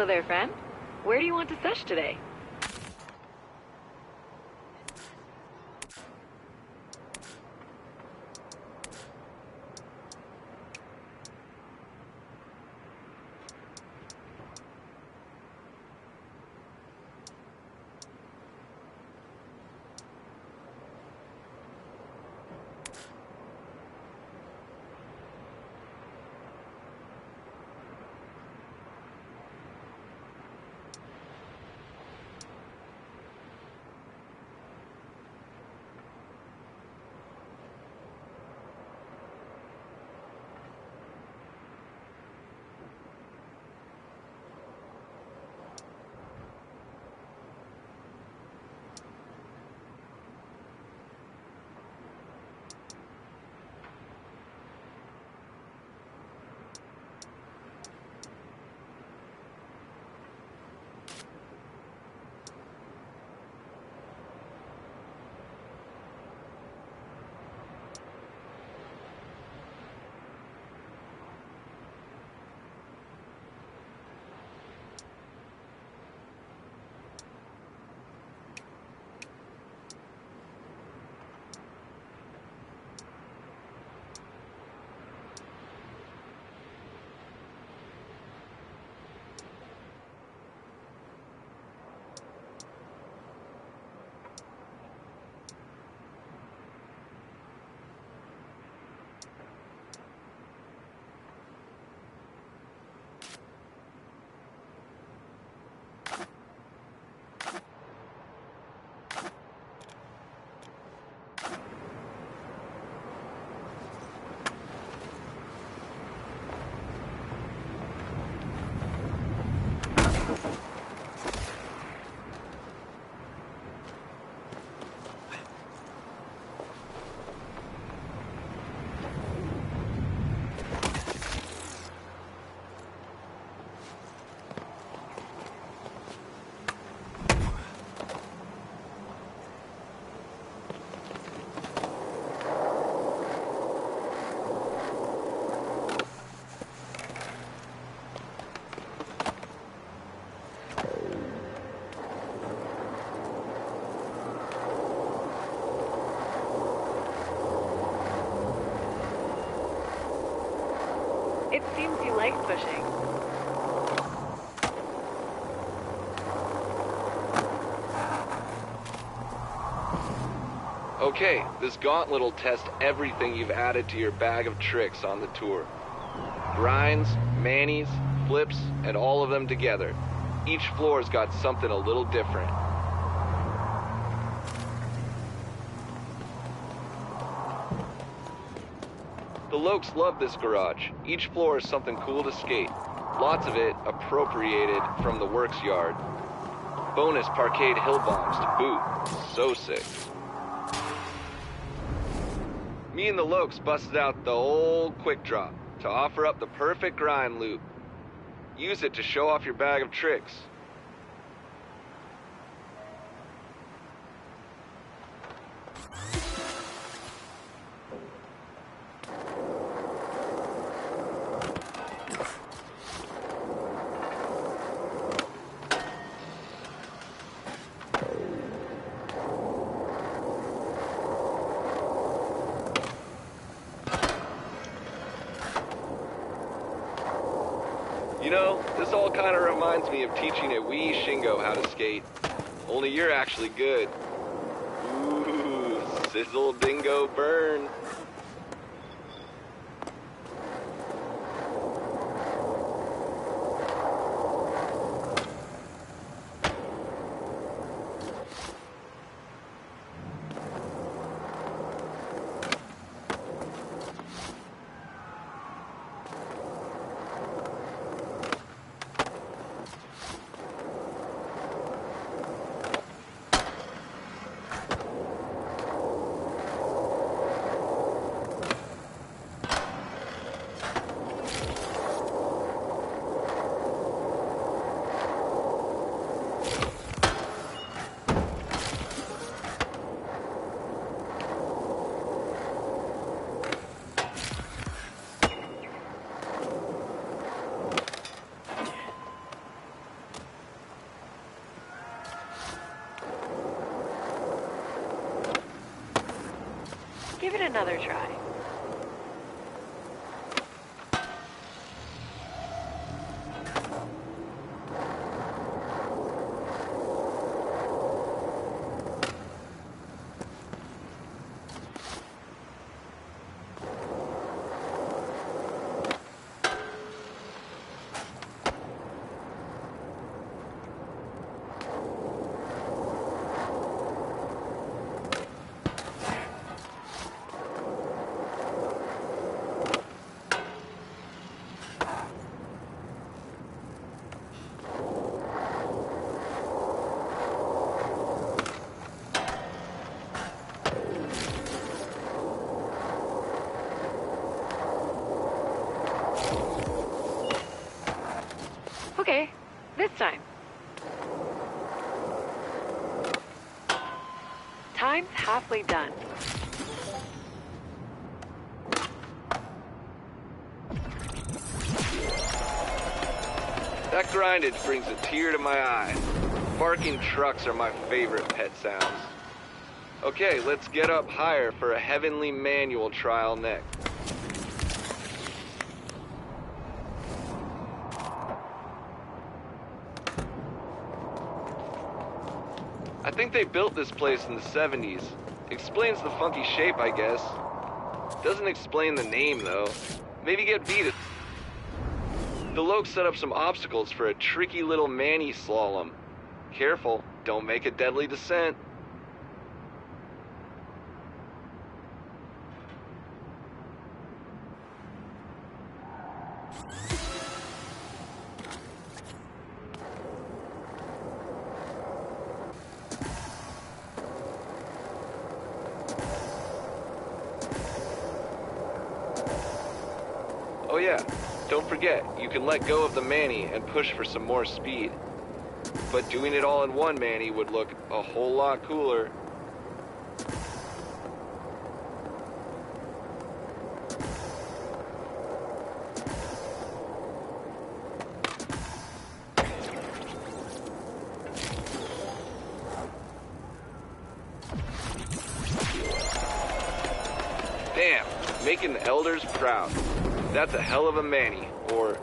Hello there, friend. Where do you want to sesh today? It seems you like pushing. Okay, this gauntlet will test everything you've added to your bag of tricks on the tour. Grinds, manis, flips, and all of them together. Each floor's got something a little different. The Lokes love this garage. Each floor is something cool to skate. Lots of it appropriated from the works yard. Bonus parkade hill bombs to boot. So sick. Me and the Lokes busted out the old quick drop to offer up the perfect grind loop. Use it to show off your bag of tricks. You know, this all kind of reminds me of teaching a wee Shingo how to skate. Only you're actually good. Ooh, sizzle dingo burn. Give it another try. Okay, this time. Time's halfway done. That grindage brings a tear to my eye. Barking trucks are my favorite pet sounds. Okay, let's get up higher for a heavenly manual trial next. I think they built this place in the 70s. Explains the funky shape, I guess. Doesn't explain the name, though. Maybe get beat it. The Lokes set up some obstacles for a tricky little Manny slalom. Careful, don't make a deadly descent. Oh yeah, don't forget, you can let go of the Manny and push for some more speed. But doing it all in one Manny would look a whole lot cooler. Damn, making the elders proud. That's a hell of a Manny, or...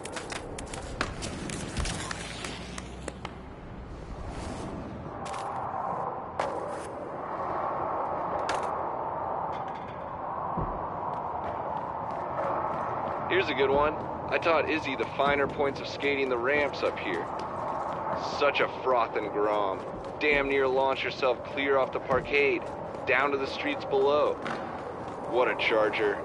Here's a good one. I taught Izzy the finer points of skating the ramps up here. Such a froth and grom. Damn near launch yourself clear off the parkade, down to the streets below. What a charger.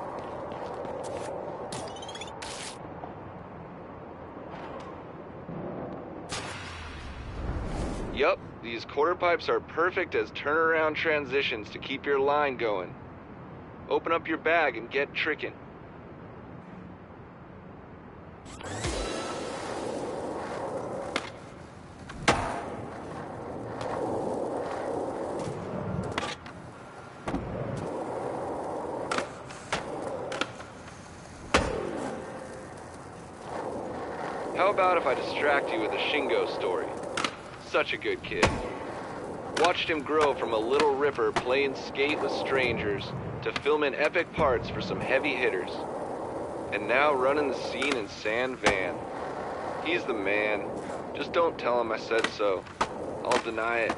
Yup, these quarter pipes are perfect as turnaround transitions to keep your line going. Open up your bag and get trickin'. How about if I distract you with a Shingo story? Such a good kid. Watched him grow from a little ripper playing skate with strangers to filming epic parts for some heavy hitters. And now running the scene in San Van. He's the man. Just don't tell him I said so. I'll deny it.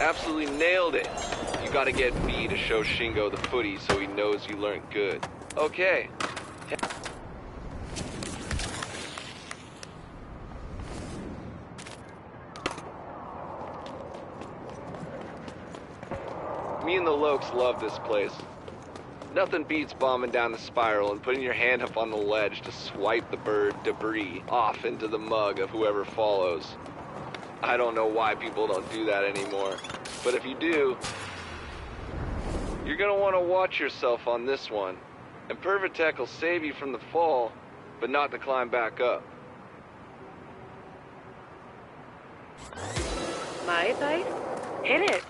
Absolutely nailed it. You gotta get B to show Shingo the footy so he knows you learned good. Okay. Me and the Lokes love this place. Nothing beats bombing down the spiral and putting your hand up on the ledge to swipe the bird debris off into the mug of whoever follows. I don't know why people don't do that anymore, but if you do, you're gonna want to watch yourself on this one, and Pervatech will save you from the fall, but not the climb back up. My advice? Hit it.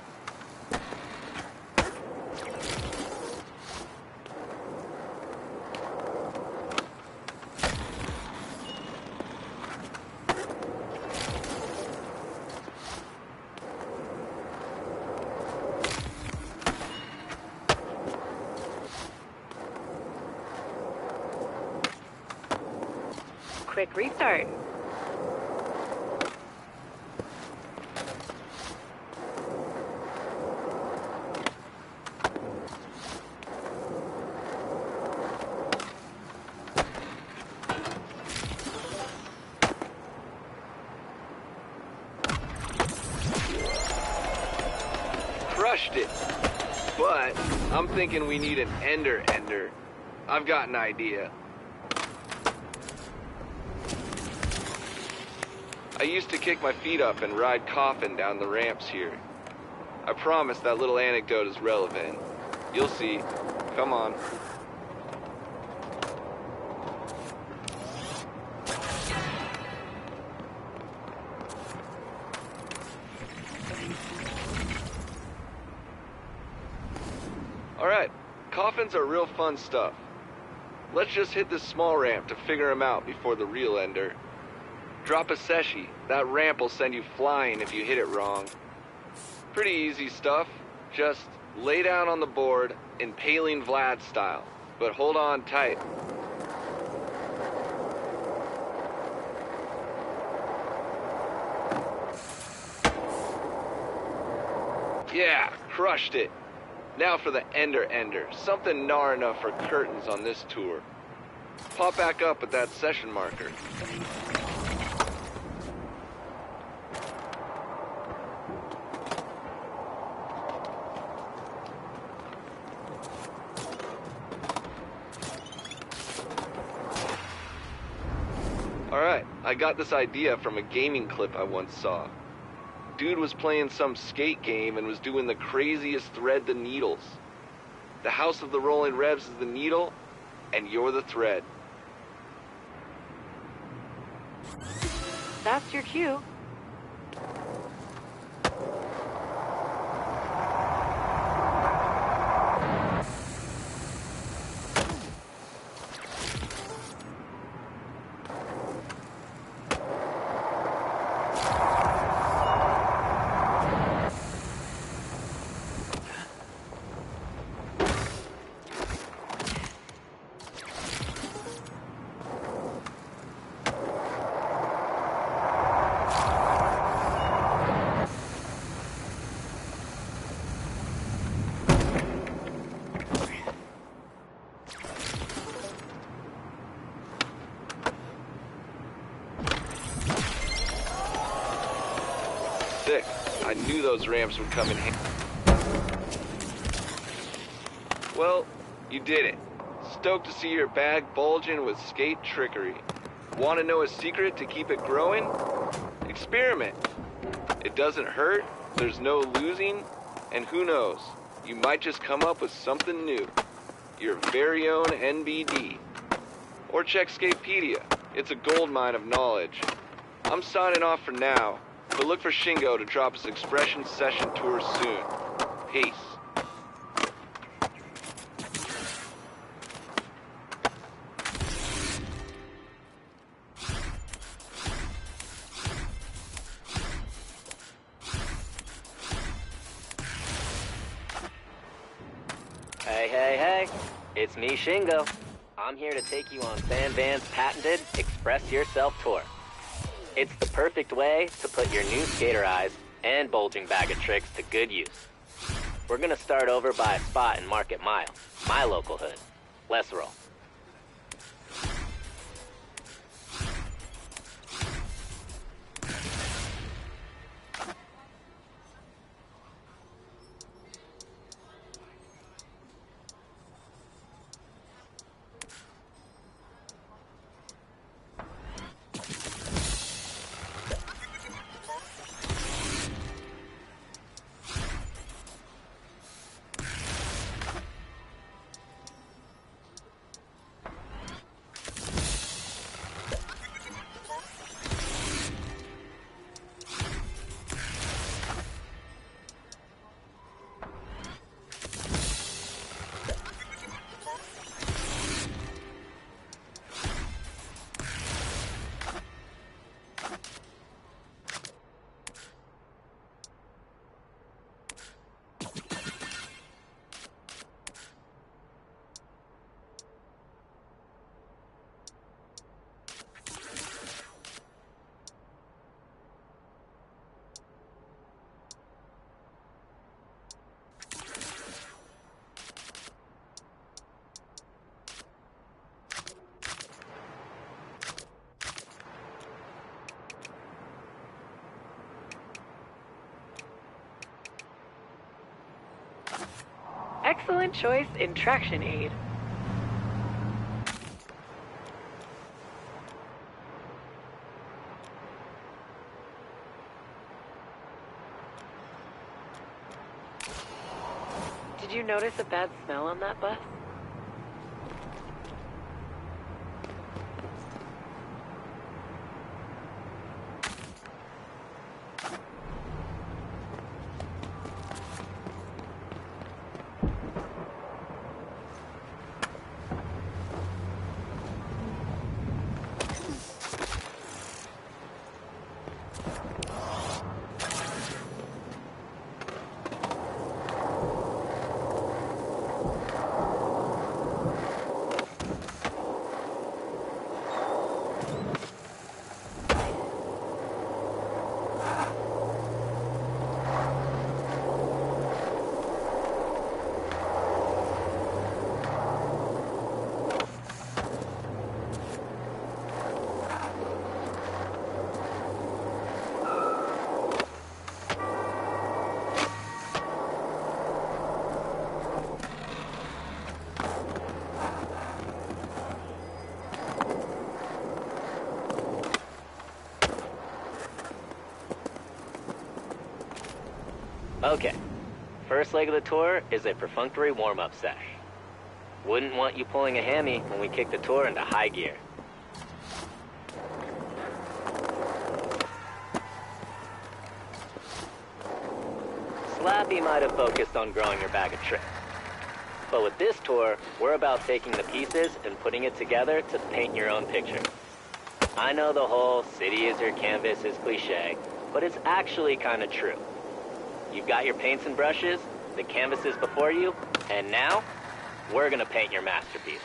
Quick restart. Crushed it. But I'm thinking we need an ender. I've got an idea. I used to kick my feet up and ride Coffin down the ramps here. I promise that little anecdote is relevant. You'll see. Come on. Alright, coffins are real fun stuff. Let's just hit this small ramp to figure them out before the real ender. Drop a Seshi. That ramp will send you flying if you hit it wrong. Pretty easy stuff. Just lay down on the board, impaling Vlad style. But hold on tight. Yeah, crushed it. Now for the ender. Something gnar enough for curtains on this tour. Pop back up at that session marker. Alright, I got this idea from a gaming clip I once saw. Dude was playing some skate game and was doing the craziest thread the needles. The House of the Rolling Revs is the needle, and you're the thread. That's your cue. Sick. I knew those ramps would come in handy. Well, you did it. Stoked to see your bag bulging with skate trickery. Want to know a secret to keep it growing? Experiment. It doesn't hurt, there's no losing, and who knows, you might just come up with something new. Your very own NBD. Or check Skatepedia. It's a goldmine of knowledge. I'm signing off for now, but look for Shingo to drop his Expression Session tour soon. Peace. Hey, it's me, Shingo. I'm here to take you on San Van's patented Express Yourself tour. It's the perfect way to put your new skater eyes and bulging bag of tricks to good use. We're gonna start over by a spot in Market Mile, my local hood. Let's roll. Excellent choice in traction aid. Did you notice a bad smell on that bus? Okay. First leg of the tour is a perfunctory warm-up sesh. Wouldn't want you pulling a hammy when we kick the tour into high gear. Slappy might have focused on growing your bag of tricks. But with this tour, we're about taking the pieces and putting it together to paint your own picture. I know the whole city is your canvas is cliche, but it's actually kind of true. You've got your paints and brushes, the canvas is before you, and now, we're gonna paint your masterpiece.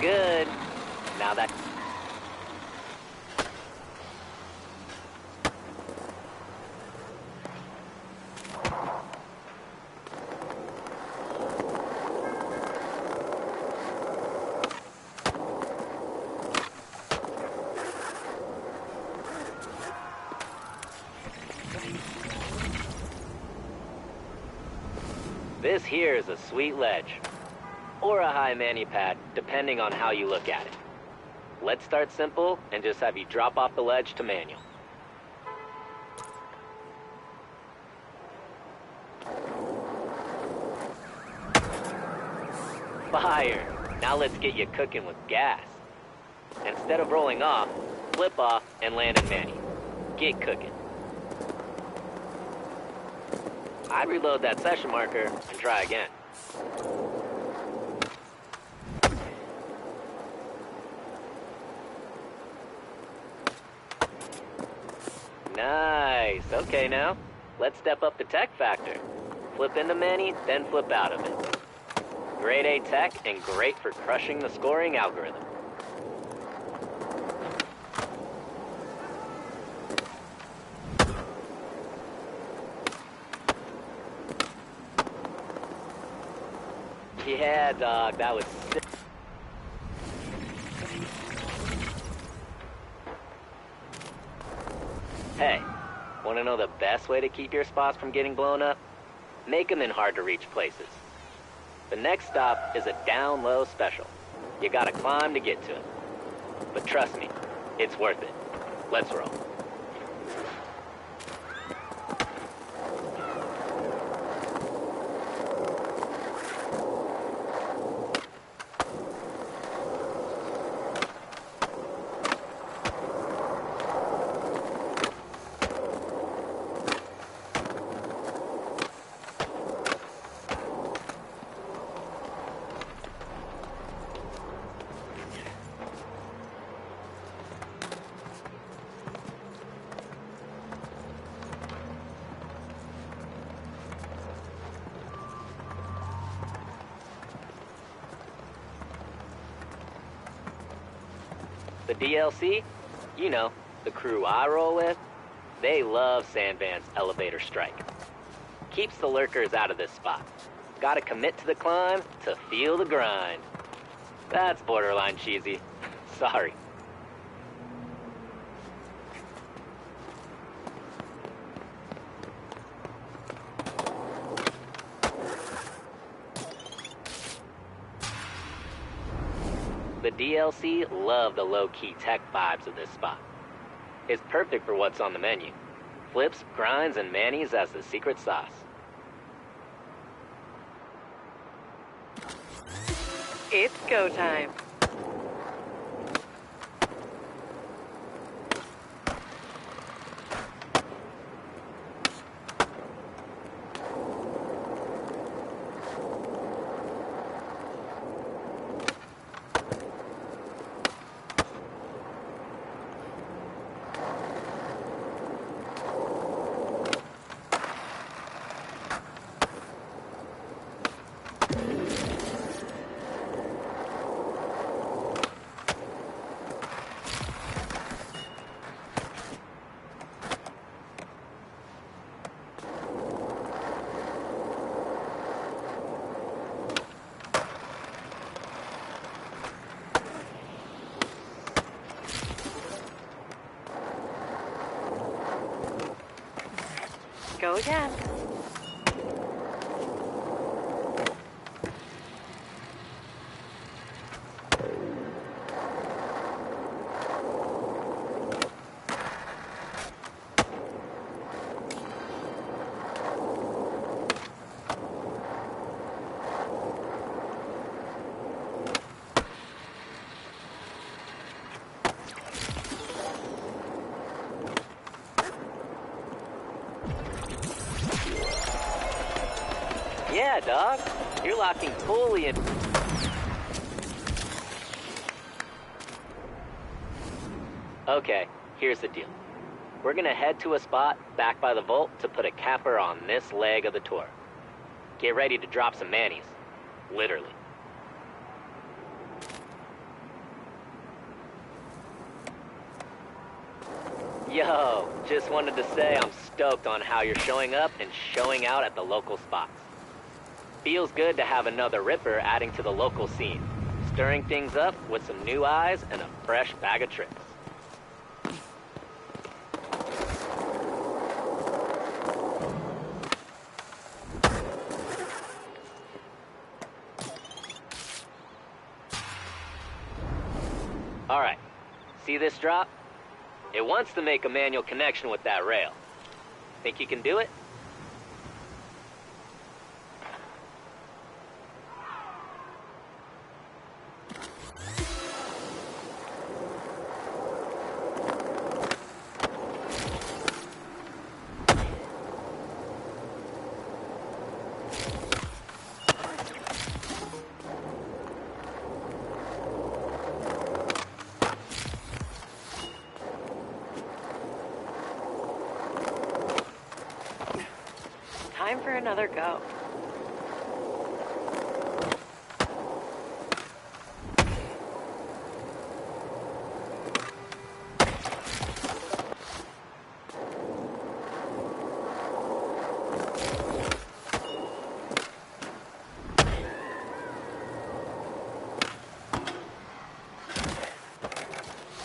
good. Now that... This here is a sweet ledge. Or a high mani pad, depending on how you look at it. Let's start simple and just have you drop off the ledge to manual. Fire! Now let's get you cooking with gas. Instead of rolling off, flip off and land in mani. Get cooking. I'd reload that session marker and try again. Nice. Okay, now, let's step up the tech factor. Flip into mani, then flip out of it. Grade A tech and great for crushing the scoring algorithm. Yeah, dog, that was sick. Hey, wanna know the best way to keep your spots from getting blown up? Make them in hard-to-reach places. The next stop is a down-low special. You gotta climb to get to it. But trust me, it's worth it. Let's roll. The DLC, you know, the crew I roll with, they love Sandvan's elevator strike. Keeps the lurkers out of this spot. Gotta commit to the climb to feel the grind. That's borderline cheesy. Sorry. The DLC love the low-key tech vibes of this spot. It's perfect for what's on the menu. Flips, grinds, and manis as the secret sauce. It's go time. Go again. Yeah, dog. You're locking fully in. Okay, here's the deal. We're gonna head to a spot back by the vault to put a capper on this leg of the tour. Get ready to drop some manis. Literally. Yo, just wanted to say I'm stoked on how you're showing up and showing out at the local spots. Feels good to have another Ripper adding to the local scene, stirring things up with some new eyes and a fresh bag of tricks. Alright, see this drop? It wants to make a manual connection with that rail. Think you can do it? Time for another go.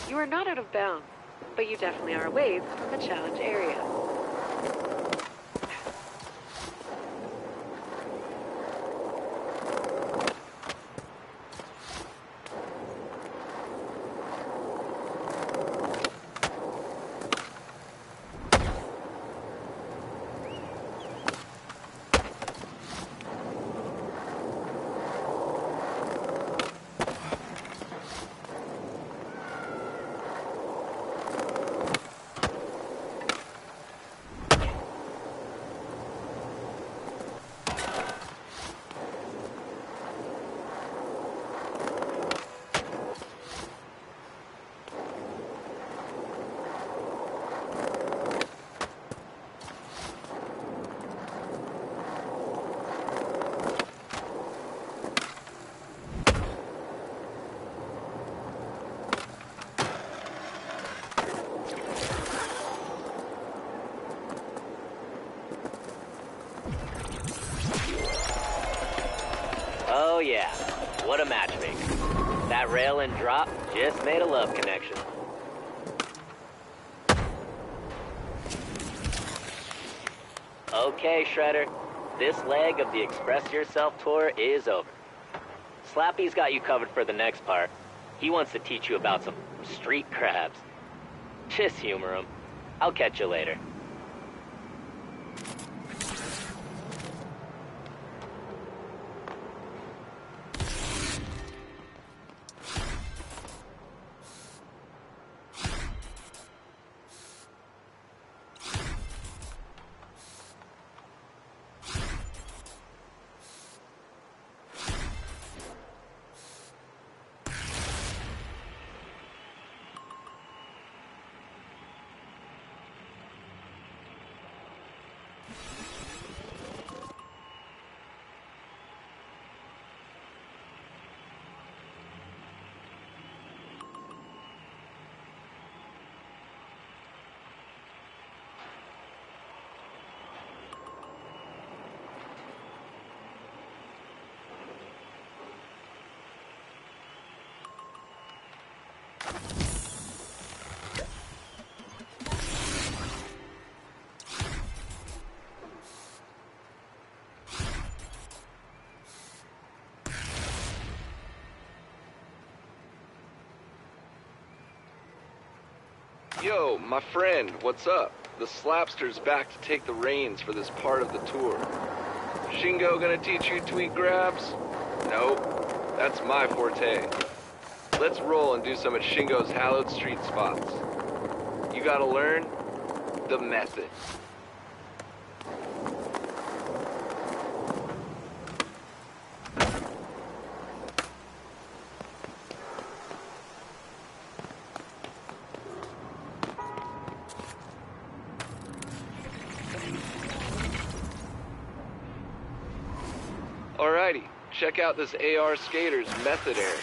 You are not out of bounds, but you definitely are a ways from the challenge area. Oh yeah, what a matchmaker. That rail and drop just made a love connection. Okay, Shredder. This leg of the Express Yourself tour is over. Slappy's got you covered for the next part. He wants to teach you about some street crabs. Just humor him. I'll catch you later. Yo, my friend, what's up? The Slapster's back to take the reins for this part of the tour. Shingo gonna teach you tweet grabs? Nope, that's my forte. Let's roll and do some of Shingo's hallowed street spots. You gotta learn the method. Alrighty, check out this AR Skaters method area.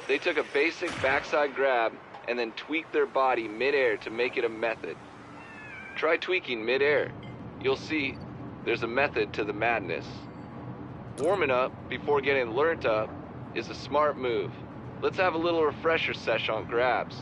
They took a basic backside grab and then tweak their body mid-air to make it a method. Try tweaking mid-air. You'll see there's a method to the madness. Warming up before getting learnt up is a smart move. Let's have a little refresher sesh on grabs.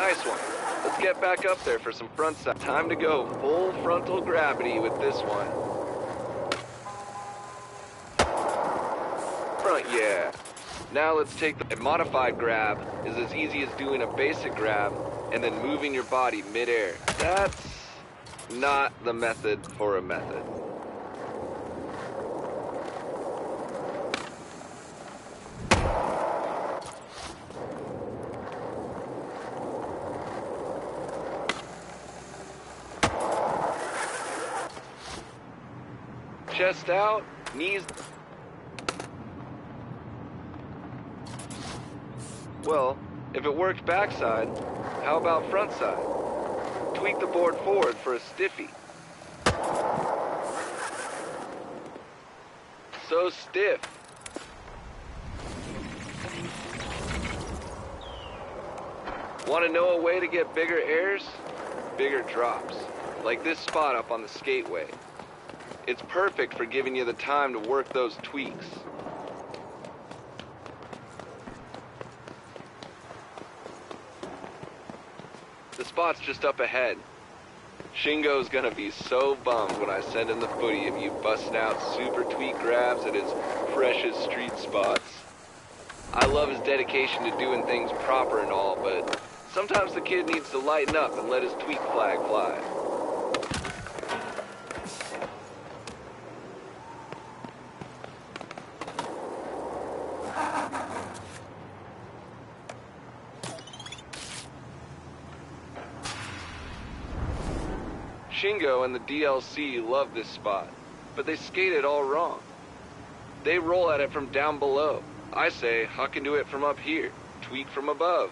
Nice one. Let's get back up there for some front side. Time to go full frontal gravity with this one. Front, yeah. Now let's take a modified grab is as easy as doing a basic grab and then moving your body mid-air. That's not the method for a method. Chest out, knees. Well, if it worked backside, how about front side? Tweak the board forward for a stiffy. So stiff. Want to know a way to get bigger airs? Bigger drops. Like this spot up on the skateway. It's perfect for giving you the time to work those tweaks. The spot's just up ahead. Shingo's gonna be so bummed when I send him the footy of you busting out super tweak grabs at his precious street spots. I love his dedication to doing things proper and all, but sometimes the kid needs to lighten up and let his tweak flag fly. Shingo and the DLC love this spot, but they skate it all wrong. They roll at it from down below. I say, huck into it from up here, tweak from above.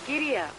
Giddy up.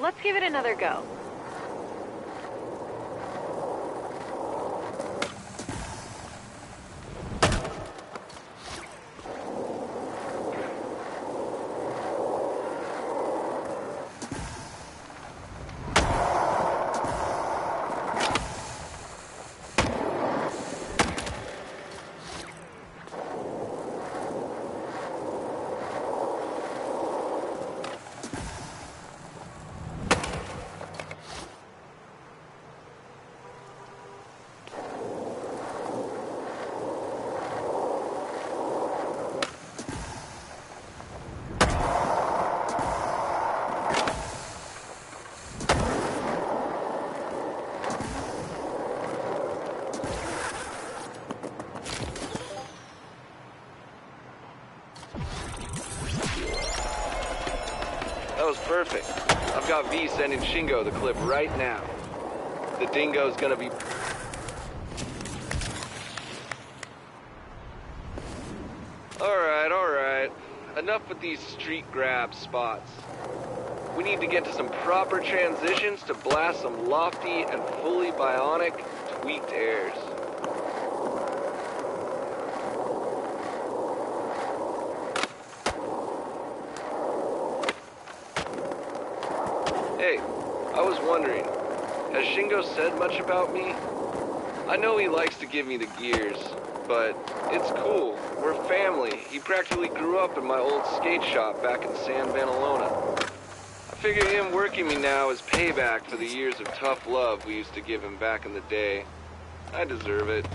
Let's give it another go. That was perfect. I've got V sending Shingo the clip right now. The dingo's gonna be... Alright. Enough with these street grab spots. We need to get to some proper transitions to blast some lofty and fully bionic, tweaked airs. Hey, I was wondering, has Shingo said much about me? I know he likes to give me the gears, but it's cool. We're family. He practically grew up in my old skate shop back in San Vanalona. I figure him working me now is payback for the years of tough love we used to give him back in the day. I deserve it.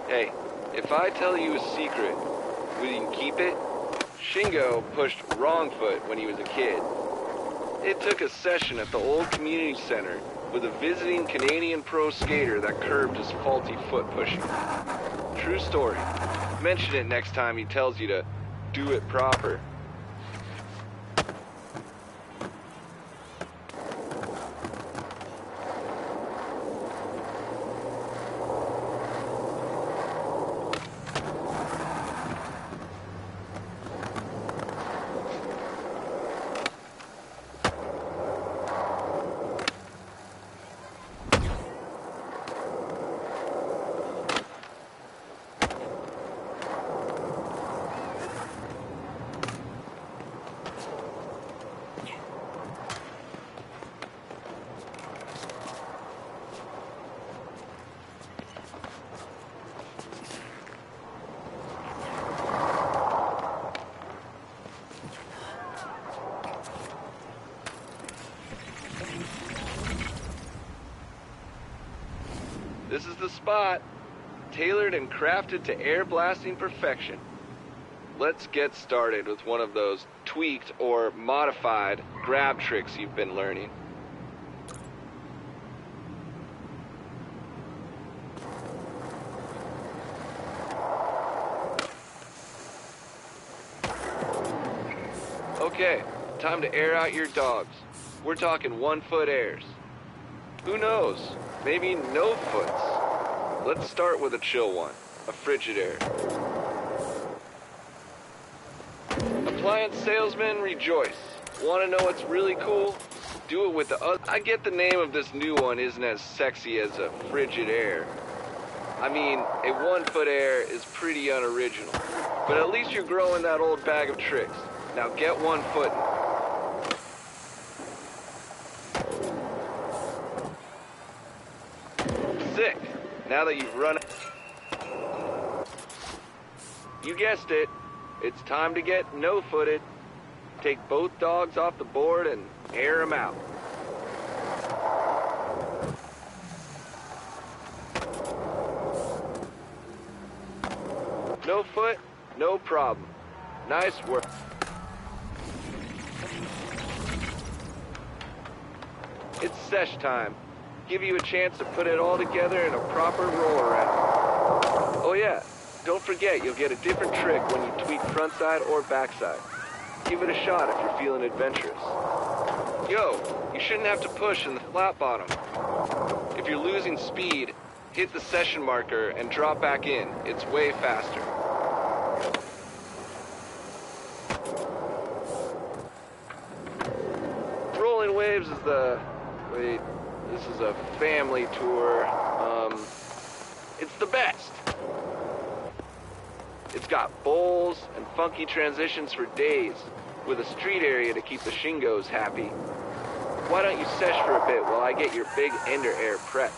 Hey, if I tell you a secret, will you keep it? Shingo pushed wrong foot when he was a kid. It took a session at the old community center with a visiting Canadian pro skater that curbed his faulty foot pushing. True story. Mention it next time he tells you to do it proper. This is the spot, tailored and crafted to air blasting perfection. Let's get started with one of those tweaked or modified grab tricks you've been learning. Okay, time to air out your dogs. We're talking 1-foot airs. Who knows? Maybe no foots. Let's start with a chill one, a Frigidaire. Appliance salesmen rejoice. Want to know what's really cool? Do it with the other. I get the name of this new one isn't as sexy as a Frigidaire. I mean, a 1-foot air is pretty unoriginal. But at least you're growing that old bag of tricks. Now get 1 foot. Sick. Now that you've run... You guessed it. It's time to get no-footed. Take both dogs off the board and air them out. No foot, no problem. Nice work. It's sesh time. Give you a chance to put it all together in a proper roll around. Oh yeah, don't forget you'll get a different trick when you tweak frontside or backside. Give it a shot if you're feeling adventurous. Yo, you shouldn't have to push in the flat bottom. If you're losing speed, hit the session marker and drop back in. It's way faster. Rolling Waves is the... Wait, this is a family tour. It's the best. It's got bowls and funky transitions for days, with a street area to keep the Shingos happy. Why don't you sesh for a bit while I get your big Ender Air prepped?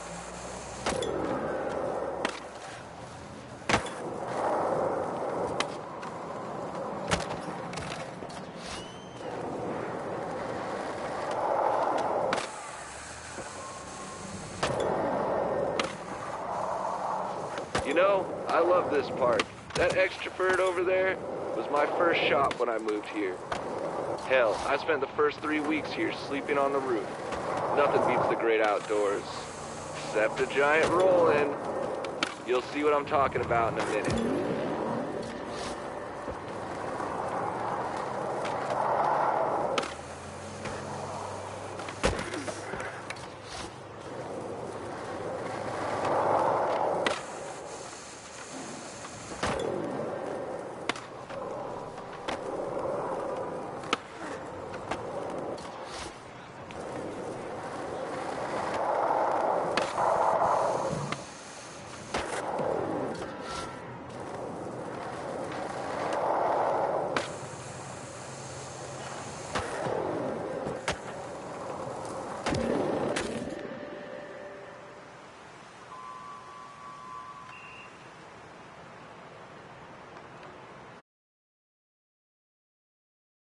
You know, I love this park. That extra bird over there was my first shop when I moved here. Hell, I spent the first 3 weeks here sleeping on the roof. Nothing beats the great outdoors. Except a giant roll-in. You'll see what I'm talking about in a minute.